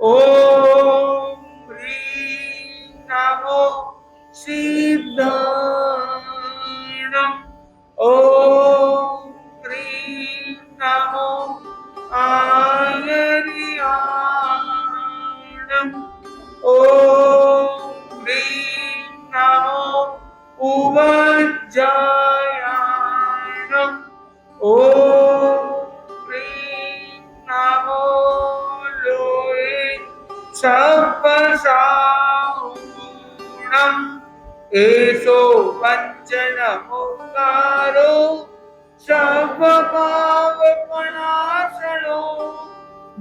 ओम ह्रीं नमो सिद्धाणं। ओम ह्रीं नमो आयर्याणं। ओम ह्रीं नमो उवज्जायाणं। ओम ह्रीं नमो लोये सर्पसाहूणम्। एषो पञ्चनमोकारो सर्वपापप्रणाशनो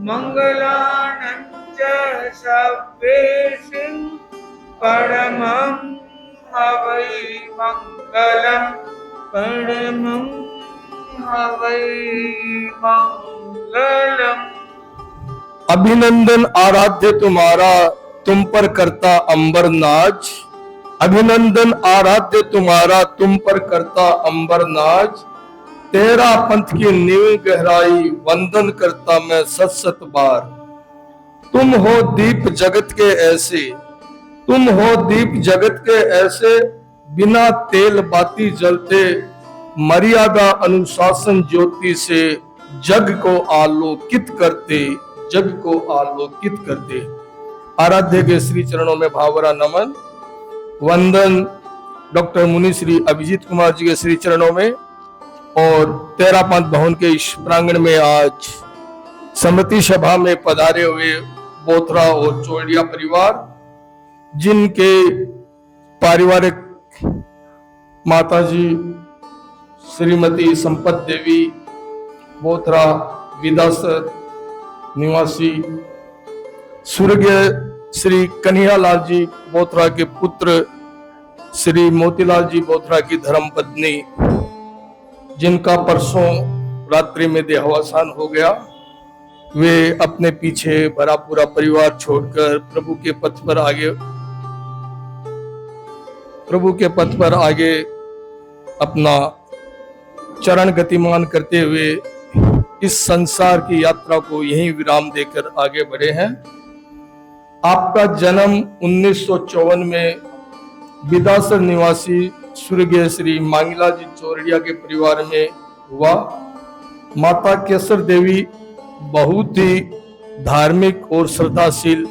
मङ्गलानं च सर्वेषु परमं हवै मङ्गलम्। परमं हवै मंगलम। अभिनंदन आराध्य तुम्हारा, तुम पर करता अंबर नाच। अभिनंदन आराध्य तुम्हारा, तुम पर करता अंबर नाच। तेरा पंथ की नींव गहराई, वंदन करता मैं सत सत बार। तुम हो दीप जगत के ऐसे, तुम हो दीप जगत के ऐसे, बिना तेल बाती जलते, मर्यादा अनुशासन ज्योति से जग को आलोकित करते, जग को आलोकित करते। आराध्य के श्री चरणों में भावरा नमन, वंदन डॉक्टर मुनि श्री अभिजीत कुमार जी के श्री चरणों में। और तेरापंथ भवन के इस प्रांगण में आज समृति सभा में पधारे हुए बोथरा और चोलिया परिवार, जिनके पारिवारिक माताजी श्रीमती संपत देवी बोथरा विदासर निवासी, स्वर्गीय श्री कन्हैयालाल जी बोथरा के पुत्र श्री मोतीलाल जी बोथरा की धर्मपत्नी, जिनका परसों रात्रि में देहावसान हो गया, वे अपने पीछे भरा पूरा परिवार छोड़कर प्रभु के पथ पर आगे अपना चरण गतिमान करते हुए इस संसार की यात्रा को यहीं विराम देकर आगे बढ़े हैं। आपका जन्म 1954 में विदासर निवासी स्वर्गीय श्री मांगीलाल जी चौरड़िया के परिवार में हुआ। माता केसर देवी बहुत ही धार्मिक और श्रद्धाशील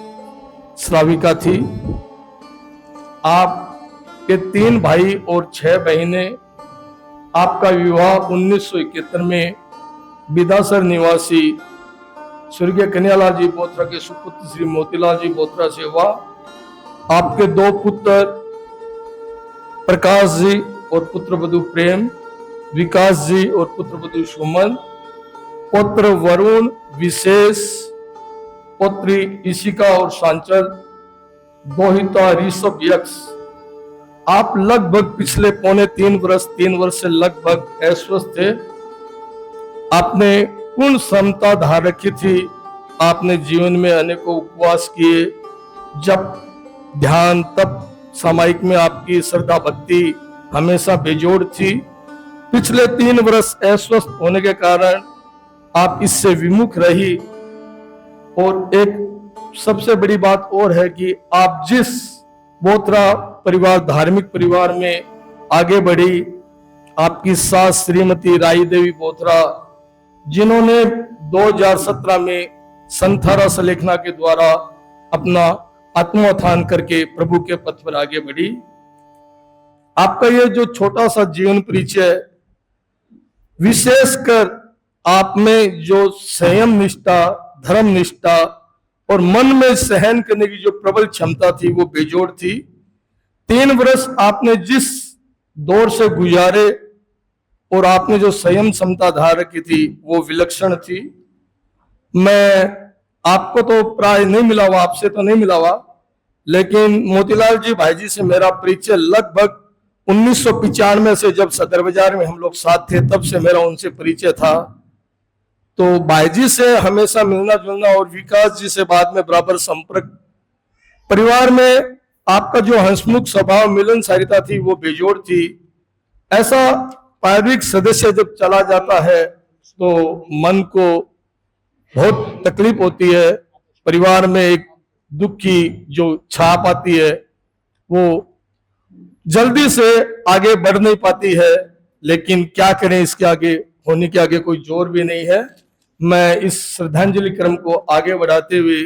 श्राविका थी। आपके 3 भाई और 6 बहनें। आपका विवाह 1971 में विदासर निवासी स्वर्गीय कन्हैयालाल जी बोथरा के सुपुत्र श्री मोतीलाल जी बोथरा से हुआ। आपके 2 पुत्र प्रकाश जी और पुत्रवधू प्रेम, विकास जी और पुत्रवधू सुमन, पुत्र वरुण, विशेष, पुत्री इशिका और सांचल, दोहिता ऋषभ यक्ष। आप लगभग पिछले 3 वर्ष से लगभग अस्वस्थ थे। आपने पूर्ण क्षमता धार रखी थी। आपने जीवन में अनेकों उपवास किए, जप, ध्यान, तप, सामायिक में आपकी श्रद्धा भक्ति हमेशा बेजोड़ थी। पिछले 3 वर्ष अस्वस्थ होने के कारण आप इससे विमुख रही। और एक सबसे बड़ी बात और है कि आप जिस बोथरा परिवार, धार्मिक परिवार में आगे बढ़ी, आपकी सास श्रीमती राई देवी बोथरा, जिन्होंने 2017 में संथारा सलेखना के द्वारा अपना आत्मोत्थान करके प्रभु के पथ पर आगे बढ़ी। आपका ये जो छोटा सा जीवन परिचय, विशेषकर आप में जो संयम निष्ठा, धर्म निष्ठा और मन में सहन करने की जो प्रबल क्षमता थी, वो बेजोड़ थी। 3 वर्ष आपने जिस दौर से गुजारे और आपने जो संयम क्षमता धार रखी थी, वो विलक्षण थी। मैं आपको तो प्राय नहीं मिला हुआ, आपसे तो नहीं मिला हुआ, लेकिन मोतीलाल जी भाई जी से मेरा परिचय लगभग 1995 से, जब सदर बाजार में हम लोग साथ थे, तब से मेरा उनसे परिचय था। तो भाई जी से हमेशा मिलना जुलना और विकास जी से बाद में बराबर संपर्क। परिवार में आपका जो हंसमुख स्वभाव, मिलनसारिता थी, वो बेजोड़ थी। ऐसा पारिवारिक सदस्य जब चला जाता है तो मन को बहुत तकलीफ होती है। परिवार में एक दुख की जो छाप आती है वो जल्दी से आगे बढ़ नहीं पाती है, लेकिन क्या करें, इसके आगे होने के आगे कोई जोर भी नहीं है। मैं इस श्रद्धांजलि क्रम को आगे बढ़ाते हुए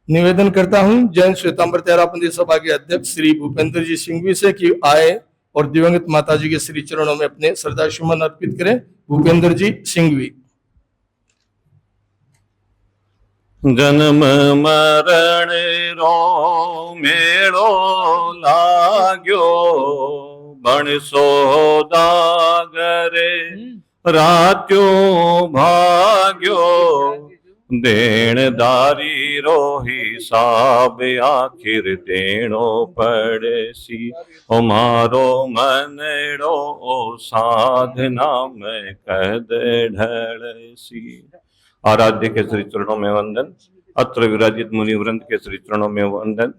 निवेदन करता हूं जैन श्वेतांबर तेरापंथी सभा के अध्यक्ष श्री भूपेंद्र जी सिंघवी से कि आए और दिवंगत माता जी के श्री चरणों में अपने श्रद्धा सुमन अर्पित करें। भूपेंद्र जी सिंघवी। जन्म मरण रो मेड़ो लाग्यो बण सोदागरे रात्यों भाग्यो देणदारी रो हिसाब आखिर देणो पड़ेसी ओ मारो मनड़ो ओ साधना में कद ढड़सी। आराध्य के श्री चरणों में वंदन, अत्र विराजित मुनि वृंद के श्री चरणों में वंदन।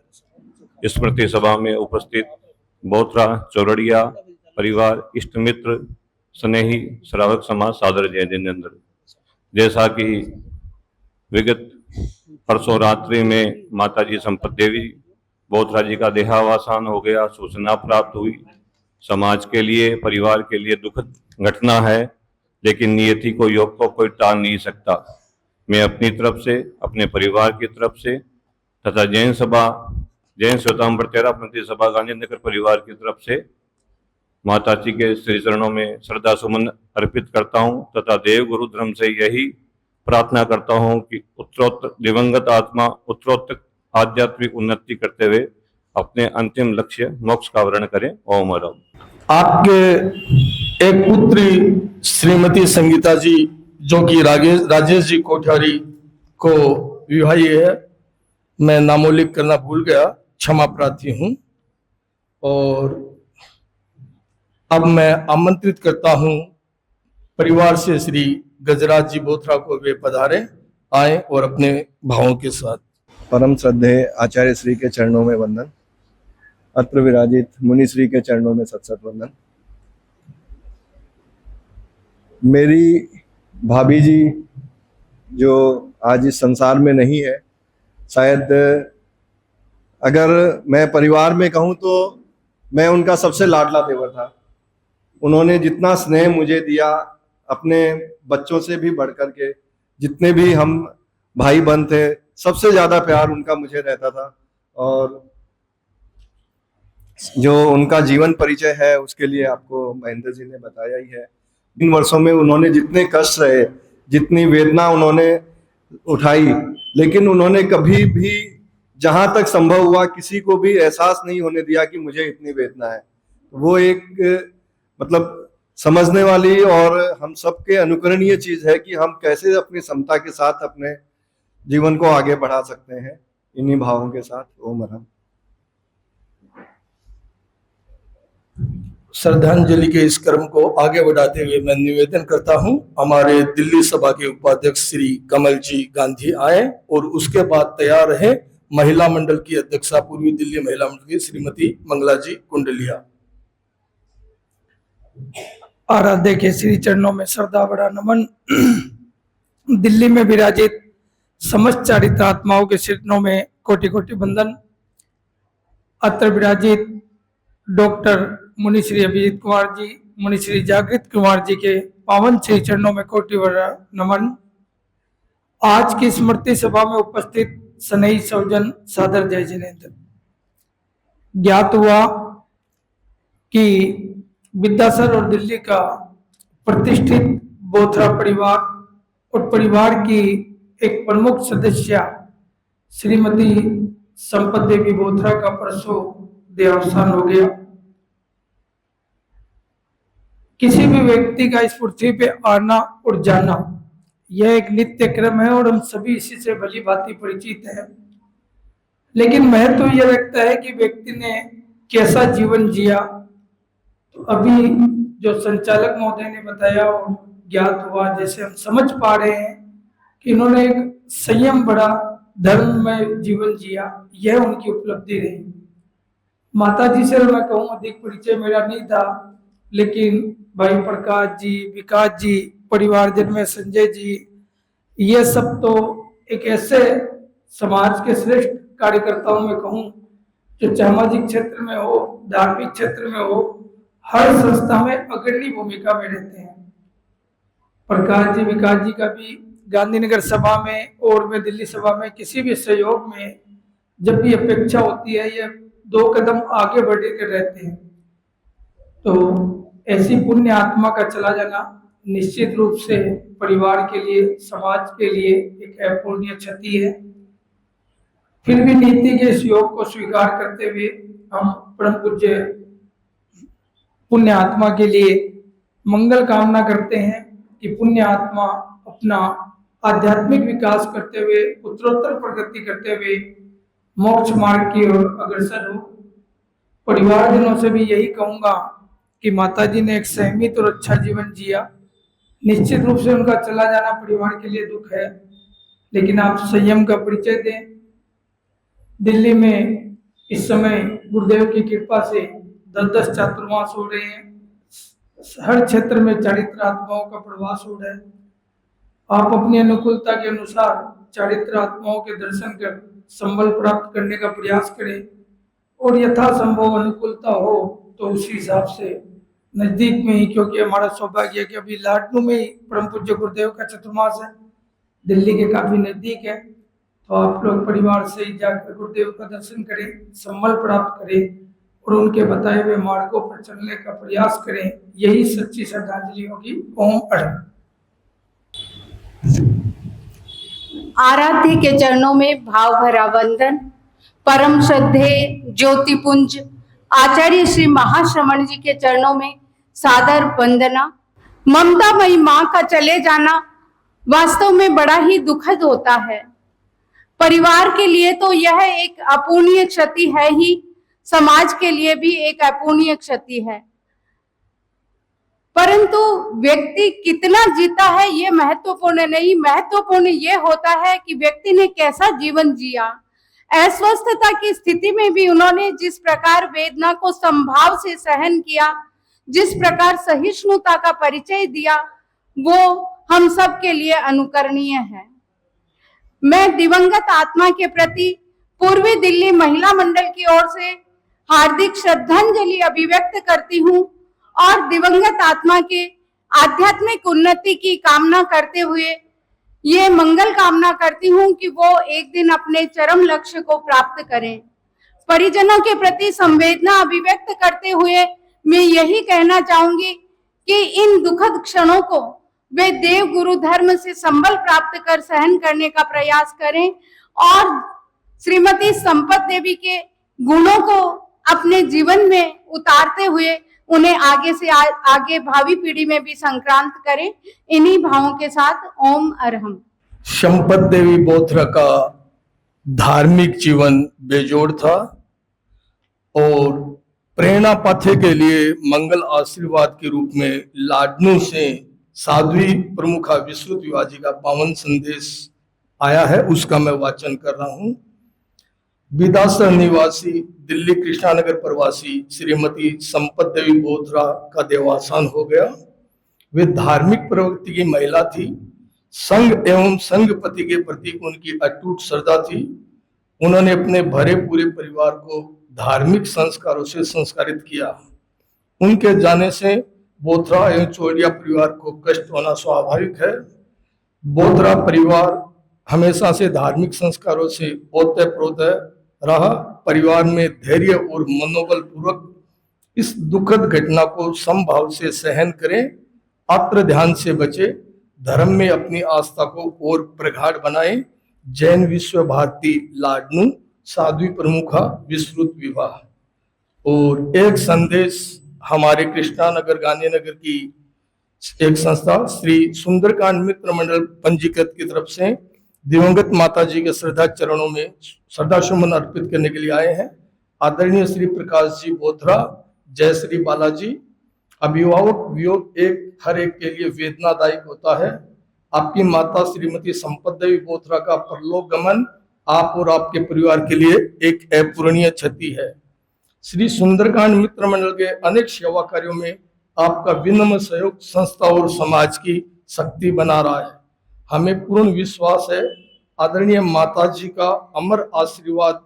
स्मृति सभा में उपस्थित बोथरा चौरड़िया परिवार, इष्ट मित्र, स्नेही, श्रावक समाज सादर जय जिनेन्द्र। जैसा कि विगत परसों रात्रि में माता जी संपत देवी बोथरा जी का देहावसान हो गया, सूचना प्राप्त हुई। समाज के लिए, परिवार के लिए दुखद घटना है, लेकिन नियति को, योग को कोई टाल नहीं सकता। मैं अपनी तरफ से, अपने परिवार की तरफ से तथा जैन श्वेतांबर तेरापंथी सभा गांधीनगर परिवार की तरफ से माता जी के श्री चरणों में श्रद्धा सुमन अर्पित करता हूं तथा देव गुरु धर्म से यही प्रार्थना करता हूं कि उत्तरोत्तर दिवंगत आत्मा उत्तरोत्तर आध्यात्मिक उन्नति करते हुए अपने अंतिम लक्ष्य मोक्ष का वर्ण करें। ओम अरम। आपके एक पुत्री श्रीमती संगीता जी जो कि राजेश जी कोठारी को विवाही है, मैं नामोल्लेख करना भूल गया, क्षमा प्रार्थी हूं। और अब मैं आमंत्रित करता हूं परिवार से श्री गजराज जी बोथरा को वे पधारे, आए और अपने भावों के साथ। परम श्रद्धेय आचार्य श्री के चरणों में वंदन, अत्र विराजित मुनि श्री के चरणों में सत सत वंदन। मेरी भाभी जी जो आज इस संसार में नहीं है, शायद अगर मैं परिवार में कहूँ तो मैं उनका सबसे लाडला देवर था। उन्होंने जितना स्नेह मुझे दिया, अपने बच्चों से भी बढ़कर के, जितने भी हम भाई बहन थे, सबसे ज्यादा प्यार उनका मुझे रहता था। और जो उनका जीवन परिचय है उसके लिए आपको महेंद्र जी ने बताया ही है। इन वर्षों में उन्होंने जितने कष्ट रहे, जितनी वेदना उन्होंने उठाई, लेकिन उन्होंने कभी भी जहां तक संभव हुआ किसी को भी एहसास नहीं होने दिया कि मुझे इतनी वेदना है। वो एक मतलब समझने वाली और हम सबके अनुकरणीय चीज है कि हम कैसे अपनी समता के साथ अपने जीवन को आगे बढ़ा सकते हैं, इन्हीं भावों के साथ। ओम अरहम। श्रद्धांजलि के इस क्रम को आगे बढ़ाते हुए मैं निवेदन करता हूं हमारे दिल्ली सभा के उपाध्यक्ष श्री कमल जी गांधी आए और उसके बाद तैयार रहे महिला मंडल की अध्यक्षा पूर्वी दिल्ली महिला मंडल की श्रीमती मंगला जी कुंडलिया। आराध्य के श्री चरणों में श्रद्धा बड़ा नमन। दिल्ली में विराजित समस्त चारित्र आत्माओं के चरणों में कोटि कोटि वंदन। अत्र विराजित डॉक्टर मुनि श्री अभिजीत कुमार जी, मुनि श्री जागृत कुमार जी के पावन श्री चरणों में कोटि बड़ा नमन। आज की स्मृति सभा में उपस्थित स्नेही सौजन सादर जय जिनेन्द्र। ज्ञात हुआ कि विद्यासर और दिल्ली का प्रतिष्ठित बोथरा परिवार और परिवार की एक प्रमुख सदस्य श्रीमती संपत देवी बोथरा का परसों देहावसान हो गया। किसी भी व्यक्ति का इस पृथ्वी पे आना और जाना यह एक नित्य क्रम है और हम सभी इसी से भली भांति परिचित हैं। लेकिन महत्व यह रखता है कि व्यक्ति ने कैसा जीवन जिया। तो अभी जो संचालक महोदय ने बताया और ज्ञात हुआ, जैसे हम समझ पा रहे हैं कि इन्होंने एक संयम बड़ा धर्म में जीवन जिया, यह उनकी उपलब्धि रही। माता जी से मैं कहूँ अधिक परिचय मेरा नहीं था, लेकिन भाई प्रकाश जी, विकास जी, परिवारजन में संजय जी, ये सब तो एक ऐसे समाज के श्रेष्ठ कार्यकर्ताओं में कहूं, जो सामाजिक क्षेत्र में हो, धार्मिक क्षेत्र में हो, हर संस्था में अग्रणी भूमिका में रहते हैं। प्रकाश जी, विकास जी का भी गांधीनगर सभा में और मैं दिल्ली सभा में किसी भी सहयोग में जब भी अपेक्षा होती है, ये 2 कदम आगे बढ़ के रहते हैं। तो ऐसी पुण्य आत्मा का चला जाना निश्चित रूप से परिवार के लिए, समाज के लिए एक अपूरणीय क्षति है। फिर भी नीति के इस योग को स्वीकार करते हुए हम परम पूज्य पुण्य आत्मा के लिए मंगल कामना करते हैं कि पुण्य आत्मा अपना आध्यात्मिक विकास करते हुए, उत्तरोत्तर प्रगति करते हुए मोक्ष मार्ग की ओर अग्रसर हो। परिवारजनों से भी यही कहूंगा कि माताजी ने एक संयमित और अच्छा जीवन जिया। निश्चित रूप से उनका चला जाना परिवार के लिए दुख है, लेकिन आप संयम का परिचय दें। दिल्ली में इस समय गुरुदेव की कृपा से 10-10 चातुर्मास हो रहे हैं। हर क्षेत्र में चारित्र आत्माओं का प्रवास हो रहा है। आप अपनी अनुकूलता के अनुसार चारित्र आत्माओं के दर्शन कर संबल प्राप्त करने का प्रयास करें, और यथासंभव अनुकूलता हो तो उसी हिसाब से नजदीक में ही, क्योंकि हमारा सौभाग्य है कि अभी लाडनू में ही परम पूज्य गुरुदेव का चतुर्मास है, दिल्ली के काफी नजदीक है। तो आप लोग परिवार से ही जाकर गुरुदेव का दर्शन करें, संबल प्राप्त करें और उनके बताए हुए मार्गों पर चलने का प्रयास करें। यही सच्ची श्रद्धांजलि होगी। ओम अड़म। आराध्य के चरणों में भाव भरा वंदन। परम श्रद्धे ज्योतिपुंज आचार्य श्री महाश्रमण जी के चरणों में सादर वंदना। ममतामयी माँ का चले जाना वास्तव में बड़ा ही दुखद होता है। परिवार के लिए तो यह एक अपूर्णीय क्षति है ही, समाज के लिए भी एक अपूर्णीय क्षति है। परंतु व्यक्ति कितना जीता है ये महत्वपूर्ण नहीं, महत्वपूर्ण ये होता है कि व्यक्ति ने कैसा जीवन जिया। अस्वस्थता की स्थिति में भी उन्होंने जिस प्रकार वेदना को संभाव से सहन किया, जिस प्रकार सहिष्णुता का परिचय दिया, वो हम सब के लिए अनुकरणीय है। मैं दिवंगत आत्मा के प्रति पूर्वी दिल्ली महिला मंडल की ओर से हार्दिक श्रद्धांजलि अभिव्यक्त करती हूँ और दिवंगत आत्मा के आध्यात्मिक उन्नति की कामना करते हुए ये मंगल कामना करती हूँ कि वो एक दिन अपने चरम लक्ष्य को प्राप्त करें। परिजनों के प्रति संवेदना अभिव्यक्त करते हुए मैं यही कहना चाहूंगी कि इन दुखद क्षणों को वे देव गुरु धर्म से संबल प्राप्त कर सहन करने का प्रयास करें और श्रीमती संपत देवी के गुणों को अपने जीवन में उतारते हुए उन्हें आगे से आगे भावी पीढ़ी में भी संक्रांत करें। इन्हीं भावों के साथ ओम अरहम। संपत देवी बोथरा का धार्मिक जीवन बेजोड़ था और प्रेरणा पाथे के लिए मंगल आशीर्वाद के रूप में लाडनू से साध्वी प्रमुखा विश्रुत विवाजी का पावन संदेश आया है, उसका मैं वाचन कर रहा हूं। विदासर निवासी दिल्ली कृष्णानगर प्रवासी श्रीमती संपत देवी बोथरा का देवासान हो गया। वे धार्मिक प्रवृत्ति की महिला थी। संघ एवं संघपति के प्रति उनकी अटूट श्रद्धा थी। उन्होंने अपने भरे पूरे परिवार को धार्मिक संस्कारों से संस्कारित किया। उनके जाने से बोथरा एवं चौड़िया परिवार को कष्ट होना स्वाभाविक है। बोथरा परिवार हमेशा से धार्मिक संस्कारों से ओतप्रोत रहा। परिवार में धैर्य और मनोबल पूर्वक इस दुखद घटना को समभाव से सहन करें, अत्र ध्यान से बचे, धर्म में अपनी आस्था को और प्रगाढ़ बनाएं। जैन विश्व भारती लाडनू साध्वी प्रमुखा विस्तृत विवाह। और एक संदेश हमारे कृष्णानगर गांधीनगर की एक संस्था श्री सुंदरकांड मित्र मंडल पंजीकृत की तरफ से दिवंगत माता जी के श्रद्धा चरणों में श्रद्धा सुमन अर्पित करने के लिए आए हैं। आदरणीय श्री प्रकाश जी बोथरा, जय श्री बालाजी। अभिभावक वियोग हर एक के लिए वेदनादायक होता है। आपकी माता श्रीमती संपत देवी बोथरा का परलोक गमन आप और आपके परिवार के लिए एक अपूरणीय क्षति है। श्री सुंदरकांड मित्र मंडल के अनेक सेवा कार्यों में आपका विनम्र सहयोग संस्था और समाज की शक्ति बना रहा है। हमें पूर्ण विश्वास है आदरणीय माता जी का अमर आशीर्वाद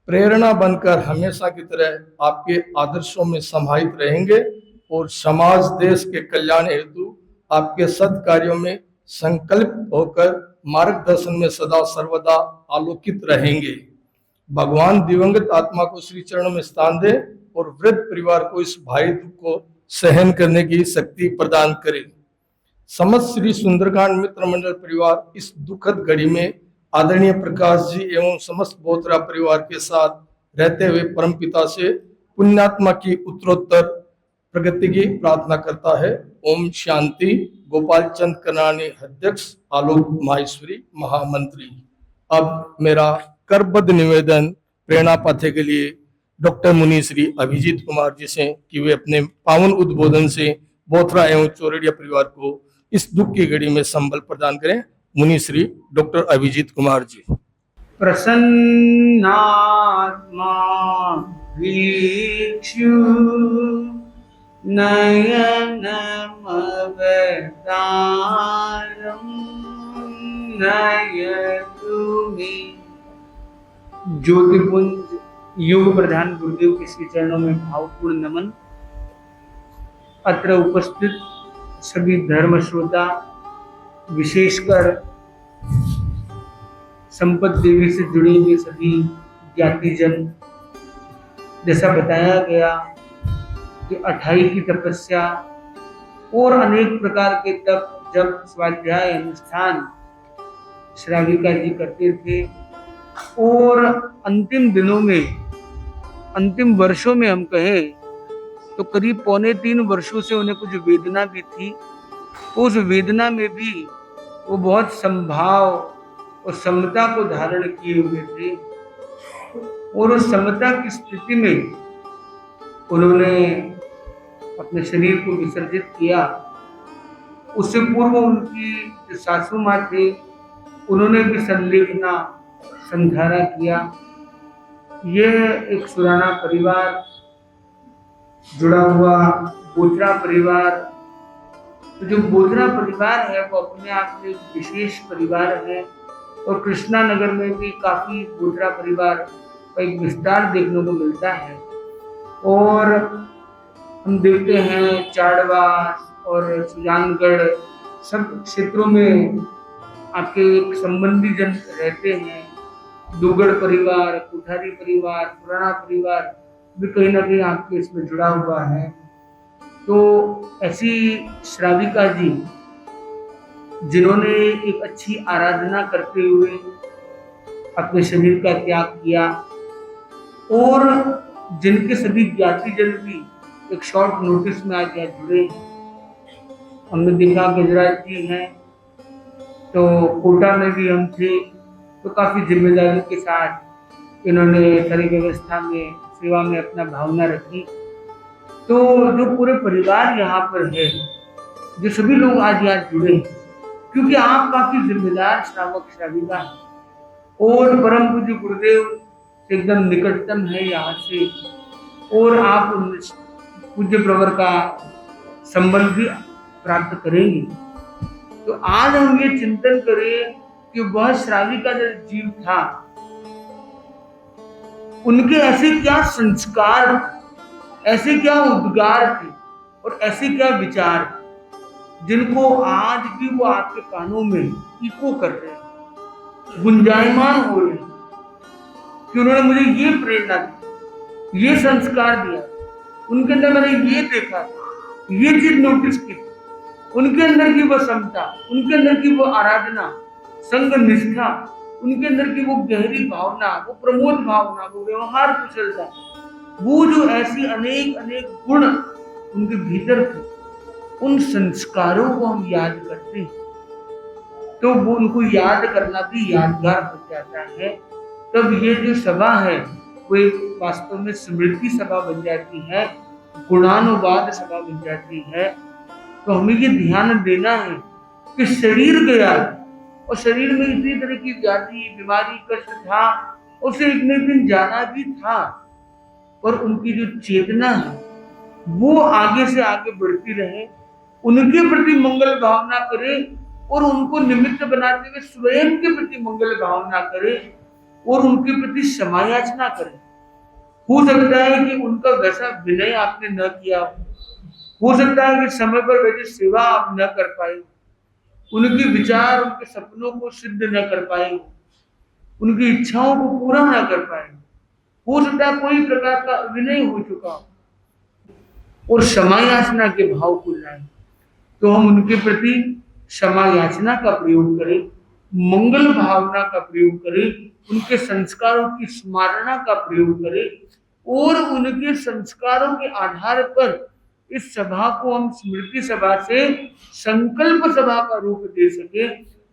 प्रेरणा बनकर हमेशा की तरह आपके आदर्शों में समाहित रहेंगे और समाज देश के कल्याण हेतु आपके सत्कार्यों में संकल्प होकर मार्गदर्शन में सदा सर्वदा आलोकित रहेंगे। भगवान दिवंगत आत्मा को श्री चरणों में स्थान दे और वृद्ध परिवार को इस भारी दुख को सहन करने की शक्ति प्रदान करे। समस्त श्री सुंदरकांड मित्र मंडल परिवार इस दुखद घड़ी में आदरणीय प्रकाश जी एवं समस्त बोथरा परिवार के साथ रहते हुए परमपिता से पुण्यात्मा की उत्तरोत्तर प्रगति की प्रार्थना करता है। ओम शांति। गोपाल चंद कनानी, अध्यक्ष, आलोक माहेश्वरी, महामंत्री। अब मेरा करबद्ध निवेदन प्रेरणा पाथे के लिए डॉक्टर मुनि श्री अभिजीत कुमार जी से कि वे अपने पावन उद्बोधन से बोथरा एवं चौरड़िया परिवार को इस दुख की घड़ी में संबल प्रदान करें। मुनि श्री डॉक्टर अभिजीत कुमार जी। प्रसन्नात्मा वीक्षु नयनमवतारं नयतु मे। ज्योतिपुंज योग प्रधान गुरुदेव के श्री चरणों में भावपूर्ण नमन। अत्र उपस्थित सभी धर्म श्रोता, विशेषकर संपत देवी से जुड़े हुए सभी ज्ञातिजन, जैसा बताया गया कि 28 की तपस्या और अनेक प्रकार के तप जप स्वाध्याय अनुष्ठान श्राविका जी करते थे और अंतिम दिनों में, अंतिम वर्षों में हम कहें तो करीब 2.25 वर्षों से उन्हें कुछ वेदना भी थी। उस वेदना में भी वो बहुत संभाव और समता को धारण किए हुए थे और उस समता की स्थिति में उन्होंने अपने शरीर को विसर्जित किया। उससे पूर्व उनकी जो सासू माँ थे उन्होंने भी संलेखना संधारा किया। यह एक सुराना परिवार जुड़ा हुआ बोथरा परिवार, तो जो बोथरा परिवार है वो अपने आप में एक विशेष परिवार है और कृष्णा नगर में भी काफी बोथरा परिवार का एक विस्तार देखने को मिलता है। और हम देखते हैं चाड़वास और सुजानगढ़ सब क्षेत्रों में आपके एक संबंधी जन रहते हैं। दुगड़ परिवार, कुठारी परिवार, पुराना परिवार भी कहीं ना कहीं आपके इसमें जुड़ा हुआ है। तो ऐसी श्राविका जी जिन्होंने एक अच्छी आराधना करते हुए अपने शरीर का त्याग किया और जिनके सभी ज्ञातिजन भी एक शॉर्ट नोटिस में आज यहाँ जुड़े। हमने देखा गजराज जी हैं, तो कोटा में भी हम थे, तो काफी जिम्मेदारी के साथ इन्होंने सारी व्यवस्था में सेवा में अपना भावना रखी। तो जो पूरे परिवार यहाँ पर है, जो सभी लोग आज यहाँ जुड़े, क्योंकि आप काफी जिम्मेदार श्रावक श्राविका हैं और परम पूज्य गुरुदेव से एकदम निकटतम है यहाँ से, और आप पूज्य प्रवर का संबंध भी प्राप्त करेंगे। तो आज हम ये चिंतन करें कि वह श्राविका जो जीव था, उनके ऐसे क्या संस्कार, ऐसे क्या उद्गार थे और ऐसे क्या विचार जिनको आज भी वो आपके कानों में इको कर रहे हैं, गुंजायमान हो रहे हैं कि उन्होंने मुझे ये प्रेरणा दी, ये संस्कार दिया, उनके अंदर मैंने ये देखा, ये चीज नोटिस की, उनके अंदर की वो समता, उनके अंदर की वो आराधना, संग निष्ठा, उनके अंदर की वो गहरी भावना, वो प्रमोद भावना, वो व्यवहार कुशलता, वो जो ऐसी अनेक अनेक गुण उनके भीतर थे, उन संस्कारों को हम याद करते हैं तो वो उनको याद करना भी यादगार हो जाता है। तब ये जो सभा है वो एक वास्तव में स्मृति सभा बन जाती है, गुणानुवाद सभा बन जाती है। तो हमें ये ध्यान देना है कि शरीर गया और शरीर में इतनी तरह की व्याधि, बीमारी, कष्ट था, उसे एक न एक दिन जाना भी था, पर उनकी जो चेतना है वो आगे से आगे बढ़ती रहे, उनके प्रति मंगल भावना करे और उनको निमित्त बनाते हुए स्वयं के प्रति मंगल भावना करें और उनके प्रति क्षमा याचना करें। हो सकता है कि उनका वैसा विनय आपने न किया हो सकता है कि समय पर वैसी सेवा आप न कर पाए, उनके विचार उनके सपनों को सिद्ध न कर पाए, उनकी इच्छाओं को पूरा न कर पाए, हो सकता है कोई प्रकार का विनय हो चुका और क्षमा याचना के भाव को लाए, तो हम उनके प्रति क्षमा याचना का प्रयोग करें, मंगल भावना का प्रयोग करें, उनके संस्कारों की स्मरणा का प्रयोग करें और उनके संस्कारों के आधार पर इस सभा को हम स्मृति सभा से संकल्प सभा का रूप दे सके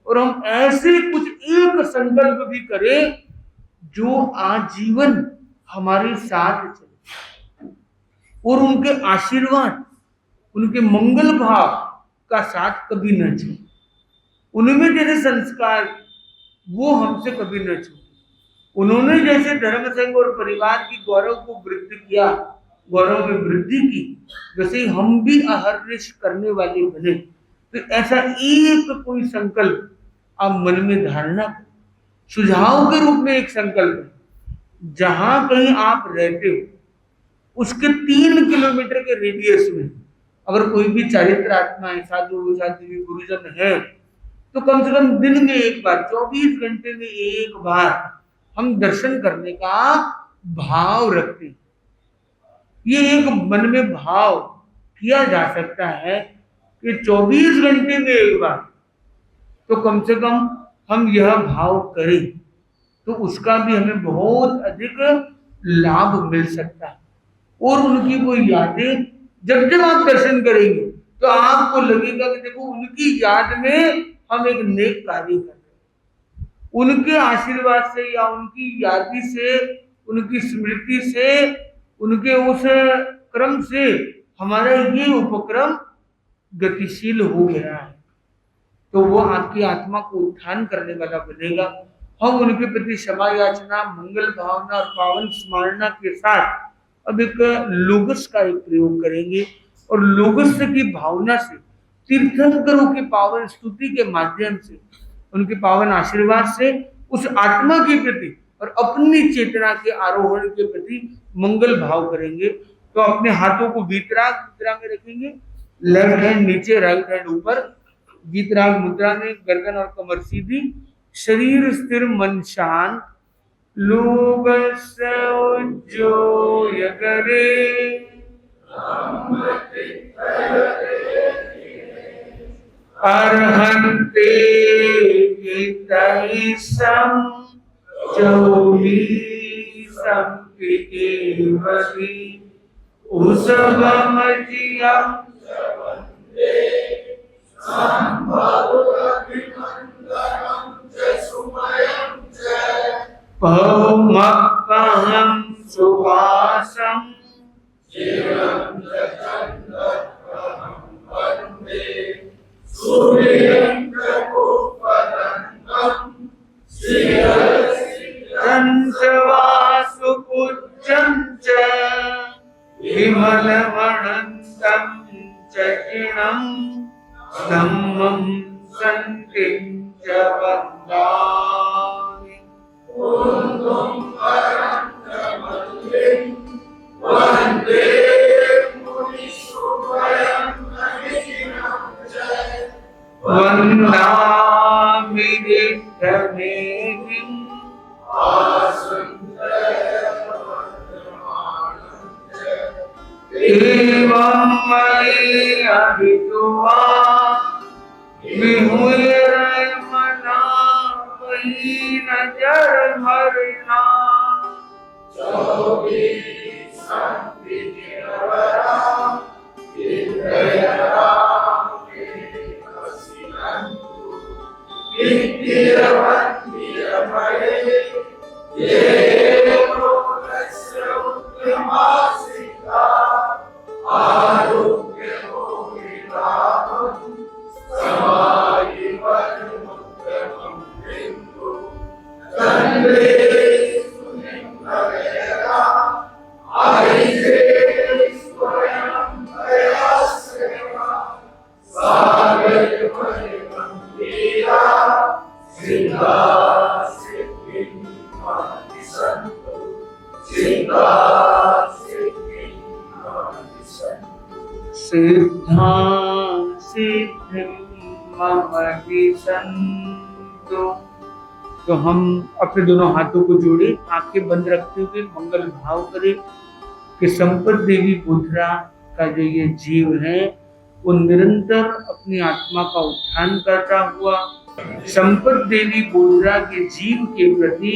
और हम ऐसे कुछ एक संकल्प भी करें जो आजीवन हमारे साथ चले और उनके आशीर्वाद उनके मंगल भाव का साथ कभी न छोड़े। उनमें जैसे संस्कार वो हमसे कभी न छूटे। उन्होंने जैसे धर्म संघ और परिवार की गौरव को वृद्धि किया, गौरव में वृद्धि की, वैसे ही हम भी अहर्निश करने वाले बने। तो ऐसा एक कोई संकल्प आप मन में धारणा करें। सुझाव के रूप में एक संकल्प, जहां कहीं आप रहते हो उसके 3 किलोमीटर के रेडियस में अगर कोई भी चारित्र आत्मा है, साधु साध्वी गुरुजन है, तो कम से कम दिन में एक बार, 24 घंटे में एक बार हम दर्शन करने का भाव रखते हैं। ये एक मन में भाव किया जा सकता है कि 24 घंटे में एक बार तो कम से कम हम यह भाव करें, तो उसका भी हमें बहुत अधिक लाभ मिल सकता है। और उनकी वो यादें जब जब आप दर्शन करेंगे तो आपको लगेगा कि देखो उनकी याद में हम एक नेक कार्य कर रहे हैं। उनके आशीर्वाद से या उनकी यादी से, उनकी स्मृति से, उनके उस क्रम से हमारा ये उपक्रम गतिशील हो गया है, तो वो आपकी आत्मा को उत्थान करने वाला बनेगा। हम उनके प्रति क्षमा याचना, मंगल भावना और पावन स्मरणा के साथ अब एक लोगस का एक प्रयोग करेंगे और लोगस की भावना से तीर्थंकरों की पावन स्तुति के माध्यम से, उनके पावन आशीर्वाद से उस आत्मा के प्रति और अपनी चेतना के आरोहण के प्रति मंगल भाव करेंगे। तो अपने हाथों को वीतराग मुद्रा में रखेंगे, लेफ्ट हैंड नीचे, राइट हैंड ऊपर, वीतराग मुद्रा में गर्दन और कमर सीधी, शरीर स्थिर, मन शांत। लोगस्य उज्जोय करे अर्हन्ते हितैषं चौलीसं केवली उसवमजियं पौमपहं सुवासं वासुपुज्जं च विमलमणन्तं च चिणं धम्मं सन्तिं च वन्दामि। वन्दे वन्दामि नित्यमेहिम् एवं मयि अभितुवा विहुरमना वही नजर मरना। सिद्धा सिद्धिं मम दिशन्तु। तो हम अपने दोनों हाथों को जोड़े, आंखें बंद रखते हुए मंगल भाव करें कि संपत देवी बोधरा का जो ये जीव है वो निरंतर अपनी आत्मा का उत्थान करता हुआ संपत देवी बोधरा के जीव के प्रति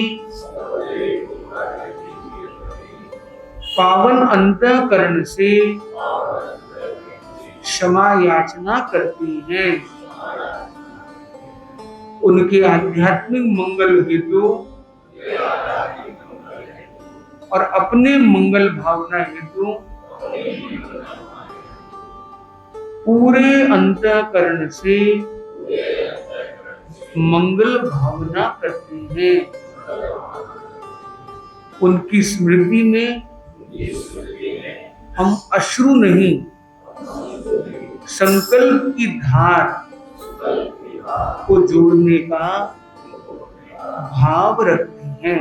पावन अंतःकरण से क्षमा याचना करती हैं। उनके आध्यात्मिक मंगल हेतु और अपने मंगल भावना हेतु पूरे अंतःकरण से मंगल भावना करती हैं। उनकी स्मृति में हम अश्रु नहीं, संकल्प की धार को जोड़ने का भाव रखते हैं।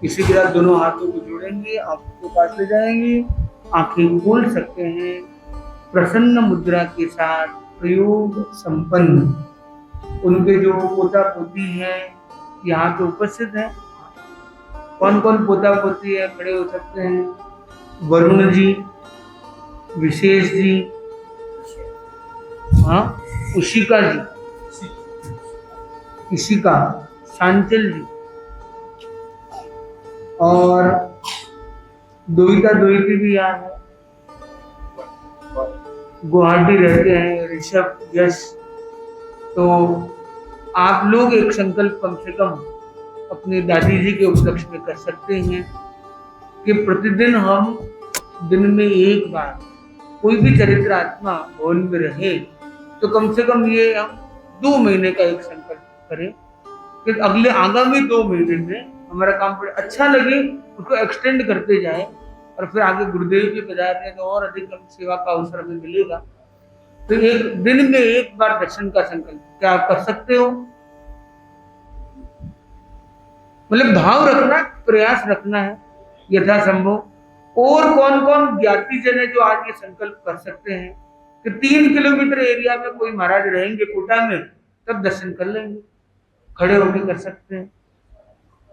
इसी के साथ दोनों हाथों को जोड़ेंगे, आंखों के पास ले जाएंगे, आंखें खोल सकते हैं। प्रसन्न मुद्रा के साथ प्रयोग संपन्न। उनके जो पोता पोती है यहाँ तो उपस्थित है। कौन कौन पोता पोती है खड़े हो सकते हैं? वरुण जी, विशेष जी, हाँ, उशिका जी, इशिका, सांचल जी और दोहिता दोहिती भी यहाँ है। गुवाहाटी रहते हैं ऋषभ, यश। तो आप लोग एक संकल्प कम से कम अपने दादी जी के उपलक्ष्य में कर सकते हैं कि प्रतिदिन हम दिन में एक बार कोई भी चरित्र आत्मा भवन में रहे, तो कम से कम ये हम 2 महीने का एक संकल्प करें कि अगले आगामी 2 महीने में हमारा काम पर अच्छा लगे, उसको एक्सटेंड करते जाए और फिर आगे गुरुदेव जी पधार रहे तो और अधिक सेवा का अवसर हमें मिलेगा। तो एक दिन में एक बार दर्शन का संकल्प क्या आप कर सकते हो? मतलब भाव रखना, प्रयास रखना है यथासंभव। और कौन कौन ज्ञाति जन है जो आज ये संकल्प कर सकते हैं कि 3 किलोमीटर एरिया में कोई महाराज रहेंगे कोटा में, तब दर्शन कर लेंगे, खड़े होकर कर सकते हैं।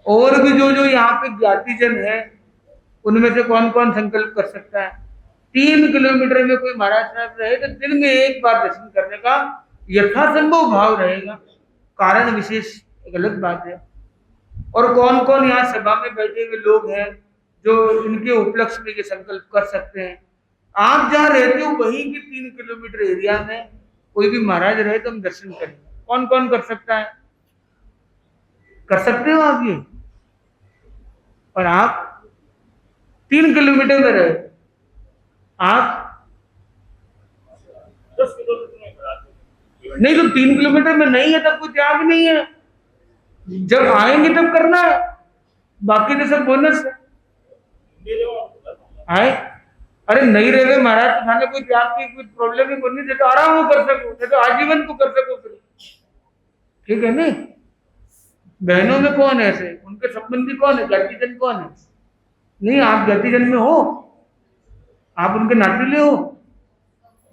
और भी जो जो यहाँ पे ज्ञाति जन है उनमें से कौन कौन संकल्प कर सकता है? 3 किलोमीटर में कोई महाराज साहब रहे तो दिन में एक बार दर्शन करने का यथासंभव भाव रहेगा। कारण विशेष एक अलग बात है। और कौन कौन यहाँ सभा में बैठे हुए लोग हैं जो इनके उपलक्ष्य में ये संकल्प कर सकते हैं? आप जहाँ रहते हो वहीं की 3 किलोमीटर एरिया में कोई भी महाराज रहे तो हम दर्शन करें। कौन कौन कर सकता है? कर सकते हो आप ये? और आप 3 किलोमीटर में रहे, आप 10 किलोमीटर नहीं, तो 3 किलोमीटर में नहीं है तब कोई त्याग नहीं है। जब आएंगे तब करना है, बाकी तो सब बोनस है। आए, अरे नहीं रहे महाराज तो थाने कोई त्याग की कोई प्रॉब्लम ही नहीं, जैसे आराम हो कर सको, जैसे आजीवन को कर सको फिर, ठीक है नहीं? बहनों में कौन है ऐसे? उनके संबंधी कौन है? जातिजन कौन है? नहीं, आप जातिजन में हो, आप उनके नातीले हो,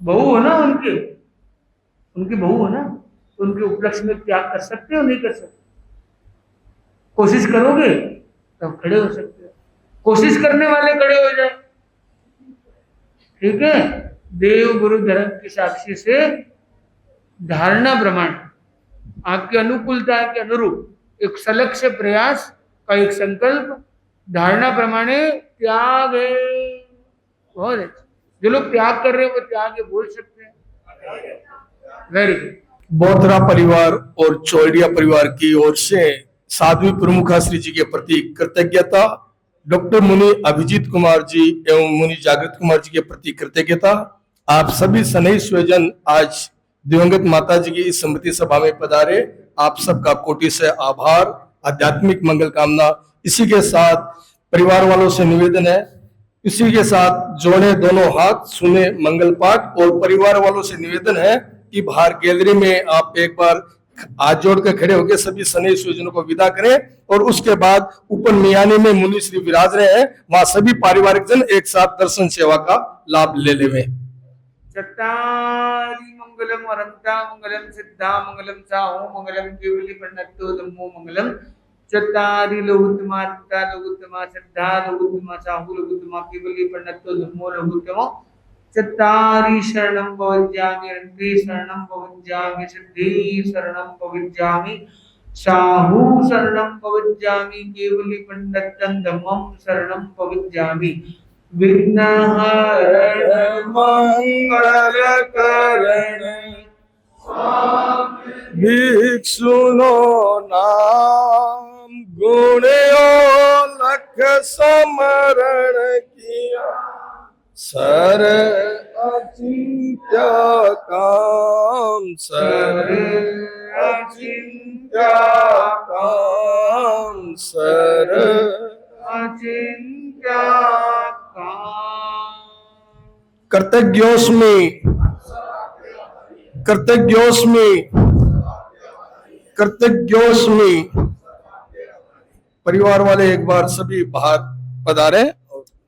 बहू हो ना उनकी बहू हो ना, तो उनके उपलक्ष्य में त्याग कर सकते हो? नहीं कर सकते? कोशिश करोगे तब खड़े हो सकते हो। कोशिश करने वाले खड़े हो जाए, ठीक है? देव गुरु धर्म की साक्षी से धारणा प्रमाण आपकी अनुकूलता के अनुरूप एक सलक्ष्य प्रयास का एक संकल्प धारणा प्रमाणे त्याग है। बहुत अच्छा, जो लोग त्याग कर रहे हैं वो त्याग है बोल सकते हैं। Very good. बोधरा परिवार और चौड़िया परिवार की ओर से साध्वी प्रमुखा श्री जी के प्रति कृतज्ञता, डॉक्टर मुनि अभिजीत कुमार जी एवं मुनि जागृत कुमार जी के प्रति कृतज्ञता। आप सभी सनई स्वजन आज दिवंगत माता जी की इस स्मृति सभा में पधारे, आप सबका कोटि से आभार, आध्यात्मिक मंगल कामना। इसी के साथ परिवार वालों से निवेदन है, इसी के साथ जोड़े दोनों हाथ, सुने मंगल पाठ। और परिवार वालों से निवेदन है कि बाहर गैलरी में आप एक बार हाथ जोड़ के खड़े होकर सभी सने सुजनों को विदा करें और उसके बाद ऊपर मियानी में मुनि श्री विराज रहे हैं, वहां सभी पारिवारिक जन एक साथ दर्शन सेवा का लाभ ले लेवे। चत्तारि मंगलम अनंता मंगलम सिद्धा मंगलम साहू मंगलम केवली पंडितो धम्मो मंगलम चत्तारि लोकुत्तमात्ता लोकुत्तमा सिद्धा लोकुत्तमा साहू लोकुत्तमा केवली पंडितो धम्मो लोकुत्तमो चत्तारि शरणं भवज्यामि रन्ति शरणं भवज्यामि सिद्धि शरणं भवज्यामि साहू शरणं भवज्यामि केवली पंडितं धम्मं शरणं भवज्यामि विघ्नहरण मंगलकरण भिक्षुनो नाम गुणयो लख समरण किया सर अचिंत्य काम सर अचिंत्य काम सर अचिंत्य कर्तज्ञोस्मि कर्तज्ञोस्मि कर्तज्ञोस्मि। परिवार वाले एक बार सभी बाहर पधारे।